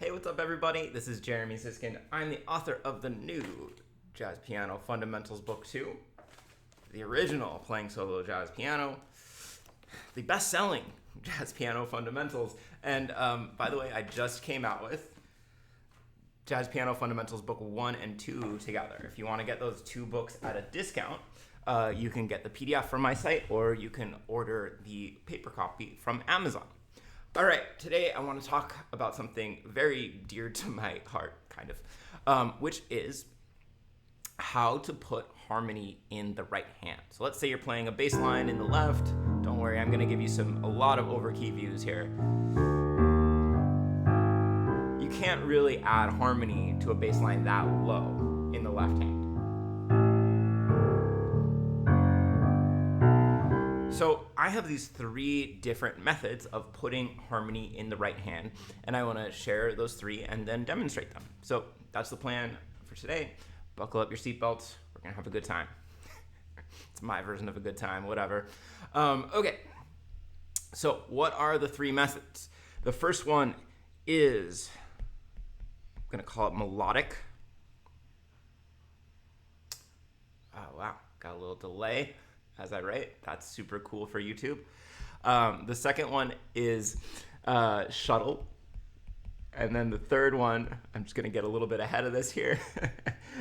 Hey, what's up, everybody? This is Jeremy Siskind. I'm the author of the new Jazz Piano Fundamentals Book 2, the original Playing Solo Jazz Piano, the best-selling Jazz Piano Fundamentals, and by the way, I just came out with Jazz Piano Fundamentals Book 1 and 2 together. If you want to get those two books at a discount, you can get the PDF from my site, or you can order the paper copy from Amazon. All right, today I want to talk about something very dear to my heart, kind of, which is how to put harmony in the right hand. So let's say you're playing a bass line in the left. Don't worry, I'm going to give you a lot of over-key views here. You can't really add harmony to a bass line that low in the left hand. So I have these three different methods of putting harmony in the right hand, and I want to share those three and then demonstrate them. So that's the plan for today. Buckle up your seatbelts. We're going to have a good time. It's my version of a good time, whatever. Okay, so what are the three methods? The first one is, I'm going to call it melodic. Oh, wow, got a little delay as I write. That's super cool for YouTube. The second one is shuttle. And then the third one, I'm just going to get a little bit ahead of this here.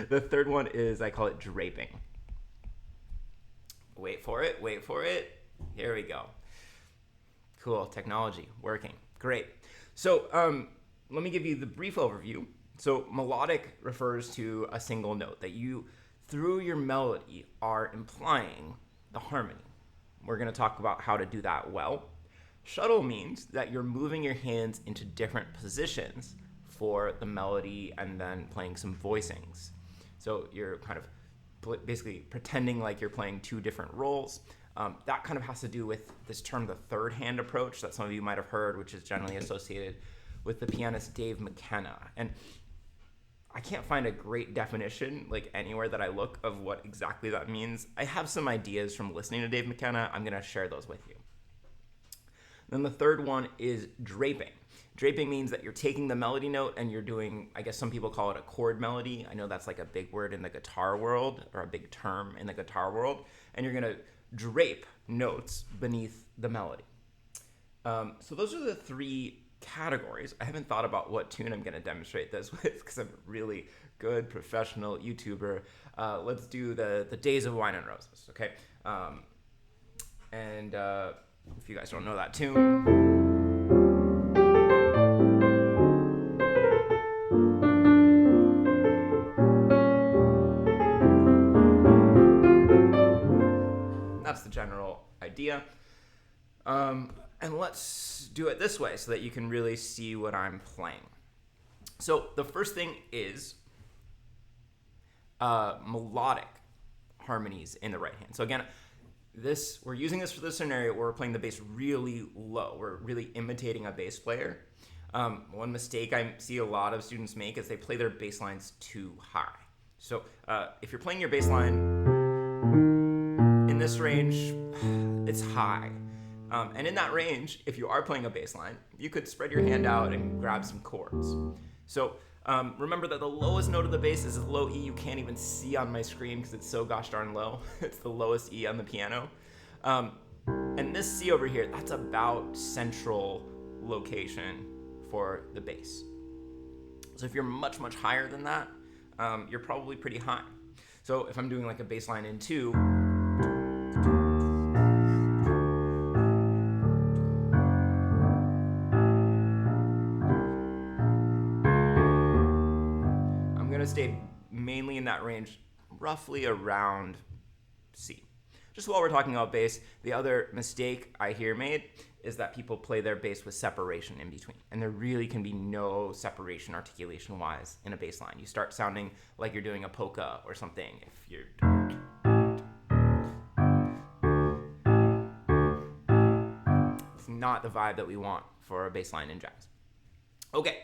The third one is, I call it draping. Wait for it, wait for it. Here we go. Cool, technology, working, great. So let me give you the brief overview. So melodic refers to a single note that you, through your melody, are implying the harmony. We're going to talk about how to do that well. Shuttle means that you're moving your hands into different positions for the melody and then playing some voicings. So you're kind of basically pretending like you're playing two different roles. That kind of has to do with this term, the third hand approach, that some of you might have heard, which is generally associated with the pianist Dave McKenna. And I can't find a great definition, like anywhere that I look, of what exactly that means. I have some ideas from listening to Dave McKenna. I'm going to share those with you. Then the third one is draping. Draping means that you're taking the melody note and you're doing, I guess some people call it a chord melody. I know that's like a big word in the guitar world, or a big term in the guitar world. And you're going to drape notes beneath the melody. So those are the three categories. I haven't thought about what tune I'm going to demonstrate this with because I'm a really good professional YouTuber. Let's do the Days of Wine and Roses, okay? And if you guys don't know that tune, that's the general idea. And let's do it this way so that you can really see what I'm playing. So the first thing is melodic harmonies in the right hand. So again, we're using this for the scenario where we're playing the bass really low. We're really imitating a bass player. One mistake I see a lot of students make is they play their bass lines too high. So if you're playing your bass line in this range, it's high. And in that range, if you are playing a bass line, you could spread your hand out and grab some chords. So remember that the lowest note of the bass is a low E you can't even see on my screen because it's so gosh darn low. It's the lowest E on the piano. And this C over here, that's about central location for the bass. So if you're much, much higher than that, you're probably pretty high. So if I'm doing like a bass line in 2, stay mainly in that range, roughly around C. Just while we're talking about bass, the other mistake I hear made is that people play their bass with separation in between. And there really can be no separation articulation-wise in a bass line. You start sounding like you're doing a polka or something if you're... It's not the vibe that we want for a bass line in jazz. Okay,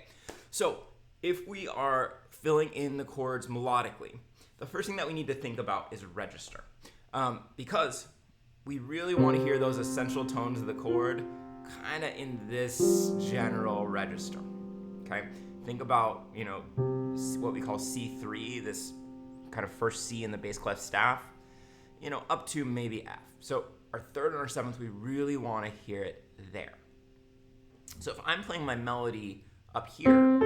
so if we are filling in the chords melodically, the first thing that we need to think about is register. Because we really want to hear those essential tones of the chord kind of in this general register. okay? Think about, what we call C3, this kind of first C in the bass clef staff, up to maybe F. So our third and our seventh, we really want to hear it there. So if I'm playing my melody up here,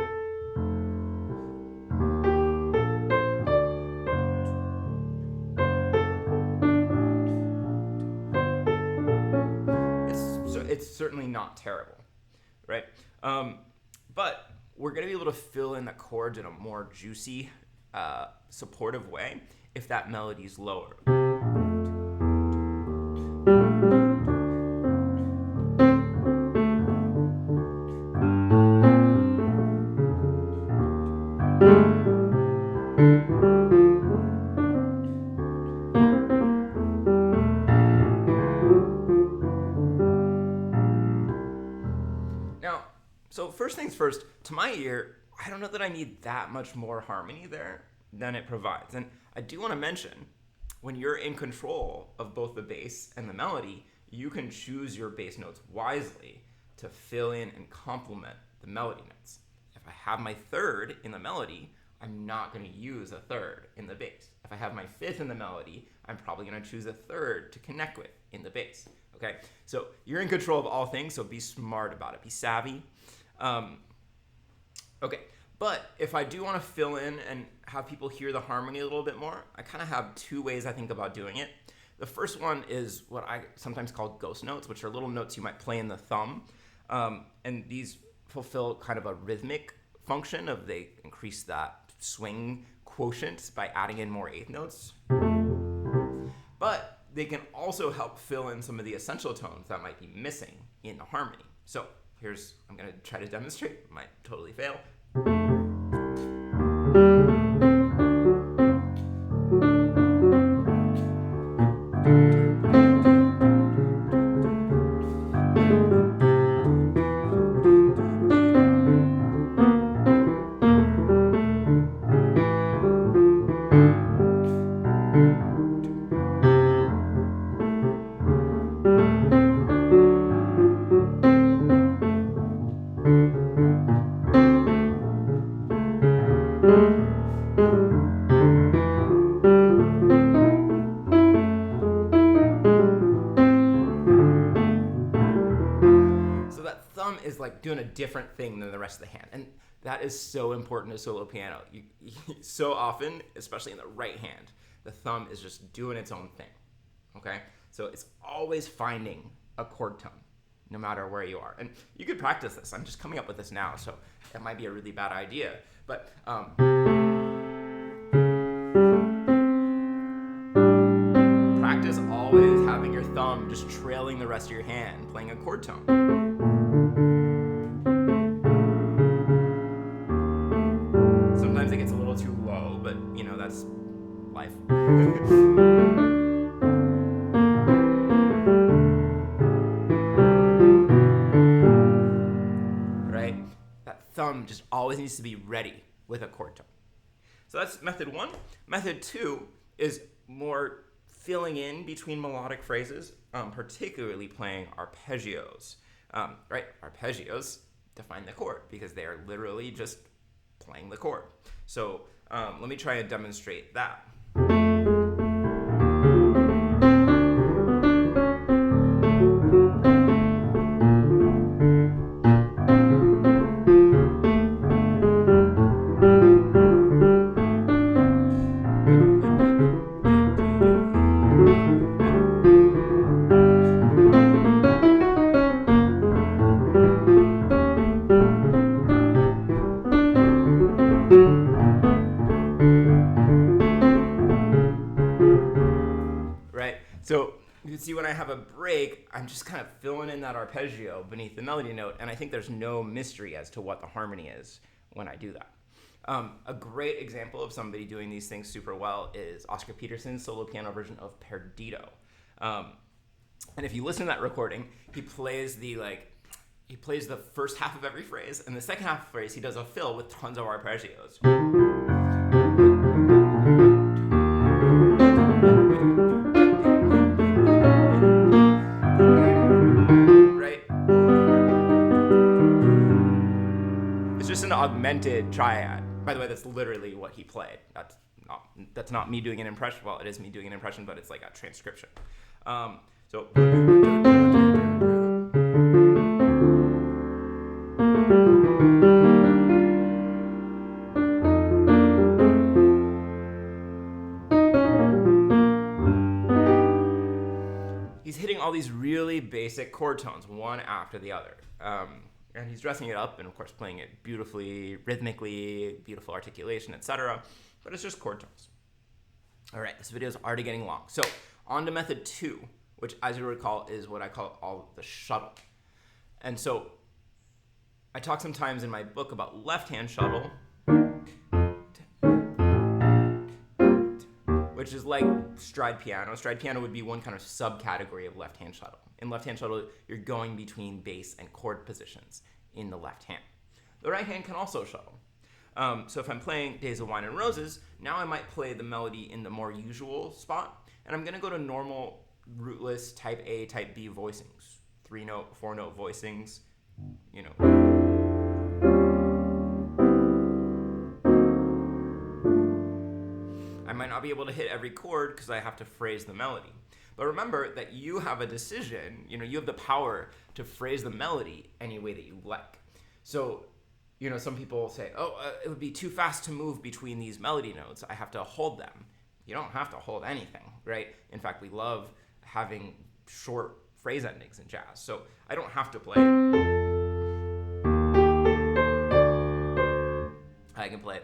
it's certainly not terrible, right? But we're going to be able to fill in the chords in a more juicy, supportive way if that melody's lower. Now, so first things first, to my ear, I don't know that I need that much more harmony there than it provides. And I do want to mention, when you're in control of both the bass and the melody, you can choose your bass notes wisely to fill in and complement the melody notes. If I have my third in the melody, I'm not going to use a third in the bass. If I have my fifth in the melody, I'm probably going to choose a third to connect with in the bass. Okay, so you're in control of all things, so be smart about it. Be savvy. Okay, but if I do want to fill in and have people hear the harmony a little bit more, I kind of have two ways I think about doing it. The first one is what I sometimes call ghost notes, which are little notes you might play in the thumb. And these fulfill kind of a rhythmic function of they increase that swing quotient by adding in more eighth notes. But they can also help fill in some of the essential tones that might be missing in the harmony. So I'm going to try to demonstrate. Might totally fail. Is like doing a different thing than the rest of the hand, and that is so important to solo piano. You so often, especially in the right hand, the thumb is just doing its own thing. Okay, so it's always finding a chord tone, no matter where you are. And you could practice this. I'm just coming up with this now, so it might be a really bad idea. But practice always having your thumb just trailing the rest of your hand, playing a chord tone. Sometimes it gets a little too low, but that's life. Right? That thumb just always needs to be ready with a chord tone. So that's method one. Method two is more filling in between melodic phrases, particularly playing arpeggios. Right? Arpeggios define the chord because they are literally just playing the chord. So let me try and demonstrate that. So you can see when I have a break, I'm just kind of filling in that arpeggio beneath the melody note, and I think there's no mystery as to what the harmony is when I do that. A great example of somebody doing these things super well is Oscar Peterson's solo piano version of Perdido. And if you listen to that recording, he plays the first half of every phrase, and the second half of the phrase he does a fill with tons of arpeggios. an augmented triad. By the way, that's literally what he played. That's not me doing an impression. Well, it is me doing an impression, but it's like a transcription. So he's hitting all these really basic chord tones, one after the other. And he's dressing it up and, of course, playing it beautifully, rhythmically, beautiful articulation, etc. But it's just chord tones. All right, this video is already getting long. So on to method 2, which, as you recall, is what I call all the shuttle. And so I talk sometimes in my book about left-hand shuttle, which is like stride piano. Stride piano would be one kind of subcategory of left-hand shuttle. In left-hand shuttle, you're going between bass and chord positions in the left hand. The right hand can also shuttle. So if I'm playing Days of Wine and Roses, now I might play the melody in the more usual spot, and I'm going to go to normal, rootless, type A, type B voicings. 3-note, 4-note voicings, you know. I might not be able to hit every chord because I have to phrase the melody. But remember that you have a decision, you have the power to phrase the melody any way that you like. So, some people say, it would be too fast to move between these melody notes. I have to hold them. You don't have to hold anything, right? In fact, we love having short phrase endings in jazz. So I don't have to play. I can play.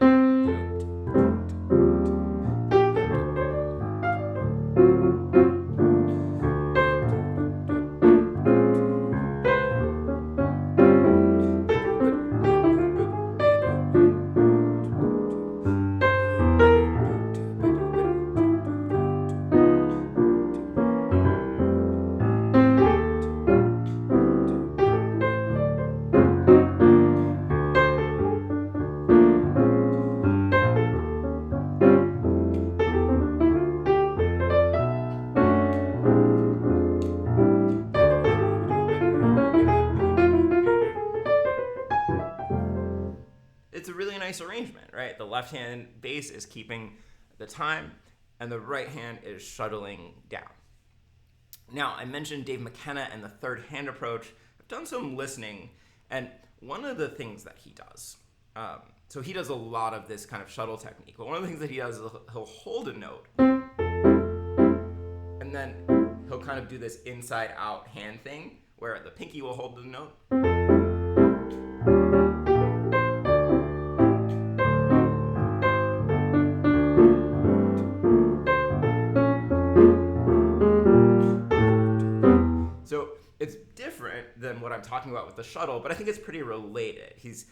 It's a really nice arrangement, right? The left hand bass is keeping the time, and the right hand is shuttling down. Now, I mentioned Dave McKenna and the third hand approach. I've done some listening, and one of the things that he does, so he does a lot of this kind of shuttle technique, but one of the things that he does is he'll hold a note, and then he'll kind of do this inside-out hand thing, where the pinky will hold the note, than what I'm talking about with the shuttle, but I think it's pretty related. He's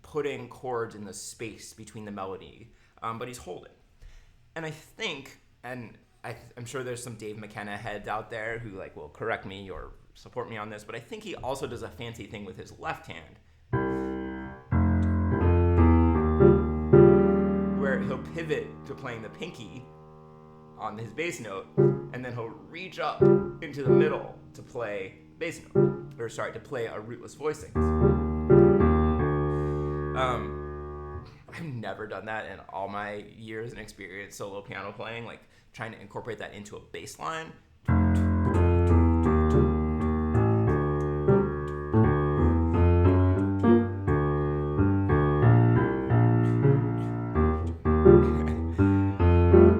putting chords in the space between the melody, but he's holding. And I think, and I'm sure there's some Dave McKenna heads out there who will correct me or support me on this, but I think he also does a fancy thing with his left hand, where he'll pivot to playing the pinky on his bass note, and then he'll reach up into the middle to play bass note, to play a rootless voicing. I've never done that in all my years and experience solo piano playing, trying to incorporate that into a bass line.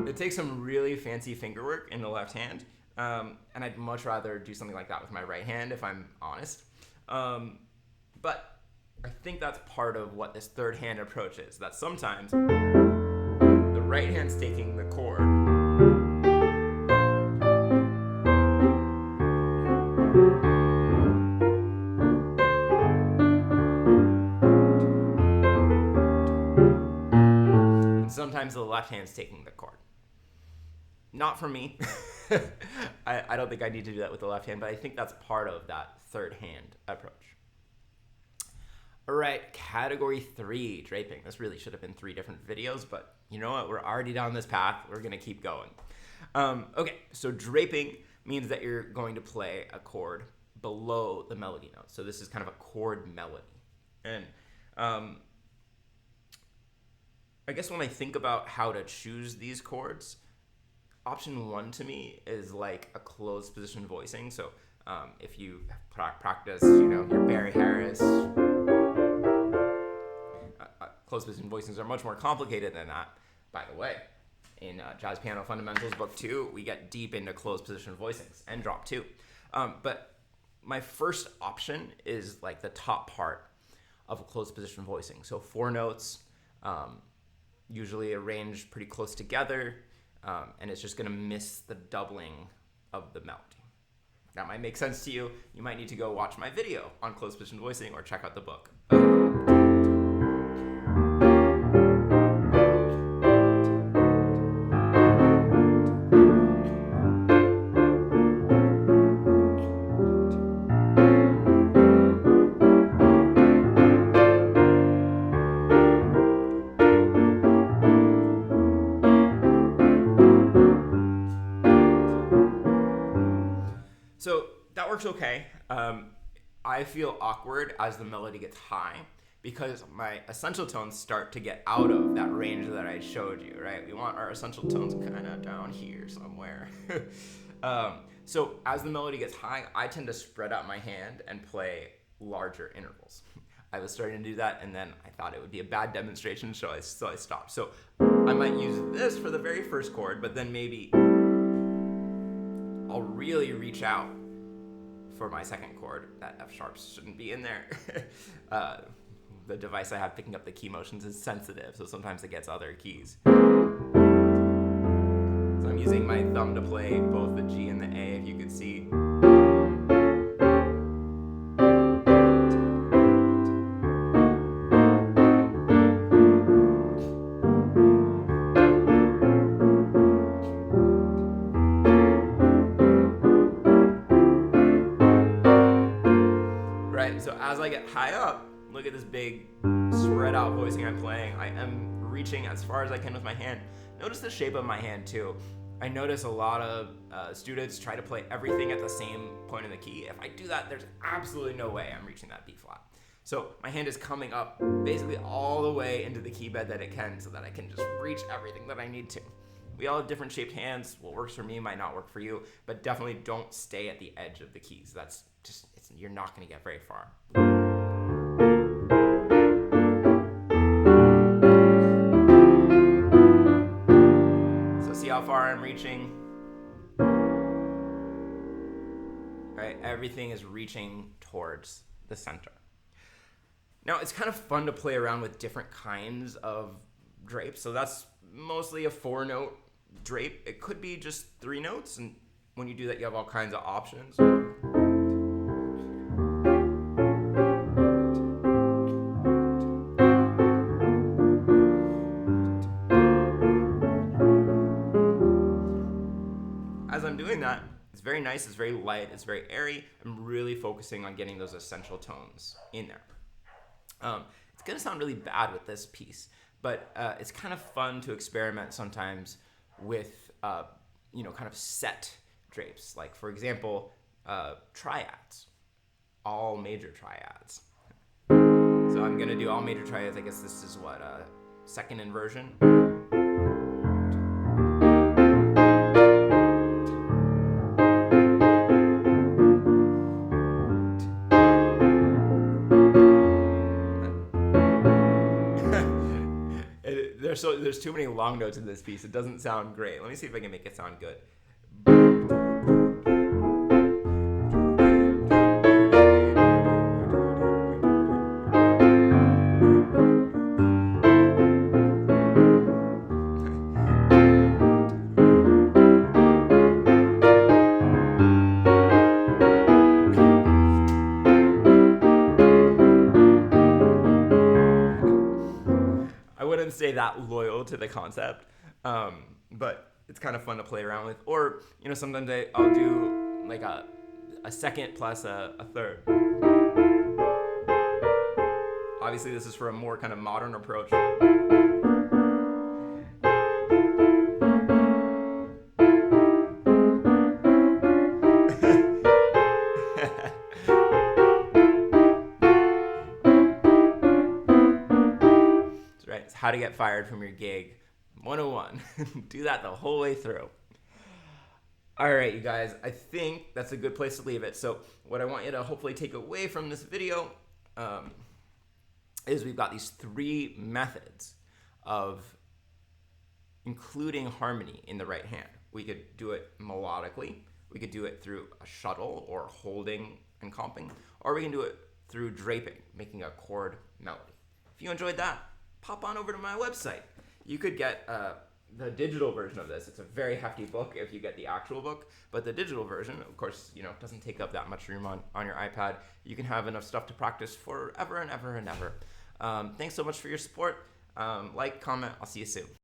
It takes some really fancy finger work in the left hand. And I'd much rather do something like that with my right hand, if I'm honest. But I think that's part of what this third hand approach is, that sometimes the right hand's taking the chord, and sometimes the left hand's taking the chord. Not for me. I don't think I need to do that with the left hand, but I think that's part of that third hand approach. All right, category 3, draping. This really should have been 3 different videos, but you know what? We're already down this path. We're going to keep going. Okay, so draping means that you're going to play a chord below the melody note. So this is kind of a chord melody. And I guess when I think about how to choose these chords, option 1 to me is like a closed position voicing. So if you practice, your Barry Harris, closed position voicings are much more complicated than that, by the way. In Jazz Piano Fundamentals Book 2, we get deep into closed position voicings and drop 2. But my first option is like the top part of a closed position voicing. So 4 notes, usually arranged pretty close together, and it's just going to miss the doubling of the melody. That might make sense to you. You might need to go watch my video on closed position voicing or check out the book. So that works okay. I feel awkward as the melody gets high because my essential tones start to get out of that range that I showed you, right? We want our essential tones kind of down here somewhere. So as the melody gets high, I tend to spread out my hand and play larger intervals. I was starting to do that, and then I thought it would be a bad demonstration, so I stopped. So I might use this for the very first chord, but then maybe I'll really reach out for my second chord. That F sharps shouldn't be in there. The device I have picking up the key motions is sensitive, so sometimes it gets other keys. So I'm using my thumb to play both the G and the A, if you could see. So as I get high up, look at this big spread out voicing I'm playing. I am reaching as far as I can with my hand. Notice the shape of my hand too. I notice a lot of students try to play everything at the same point in the key. If I do that, there's absolutely no way I'm reaching that B flat. So my hand is coming up basically all the way into the key bed that it can so that I can just reach everything that I need to. We all have different shaped hands. What works for me might not work for you, but definitely don't stay at the edge of the keys. That's just, you're not going to get very far. So see how far I'm reaching? Right, everything is reaching towards the center. Now, it's kind of fun to play around with different kinds of drapes. So that's mostly a 4-note drape. It could be just 3 notes, and when you do that, you have all kinds of options. As I'm doing that, it's very nice, it's very light, it's very airy. I'm really focusing on getting those essential tones in there. It's gonna sound really bad with this piece, but it's kind of fun to experiment sometimes with, kind of set drapes. Like, for example, triads, all major triads. So I'm gonna do all major triads. I guess this is what, second inversion. There's too many long notes in this piece. It doesn't sound great. Let me see if I can make it sound good. Stay that loyal to the concept, but it's kind of fun to play around with. Or sometimes I'll do like a second plus a third. Obviously this is for a more kind of modern approach. how to get fired from your gig 101. Do that the whole way through. All right, you guys, I think that's a good place to leave it. So what I want you to hopefully take away from this video is we've got these 3 methods of including harmony in the right hand. We could do it melodically, we could do it through a shuttle or holding and comping, or we can do it through draping, making a chord melody. If you enjoyed that, pop on over to my website. You could get the digital version of this. It's a very hefty book if you get the actual book, but the digital version, of course, doesn't take up that much room on your iPad. You can have enough stuff to practice forever and ever and ever. Thanks so much for your support. Like, comment, I'll see you soon.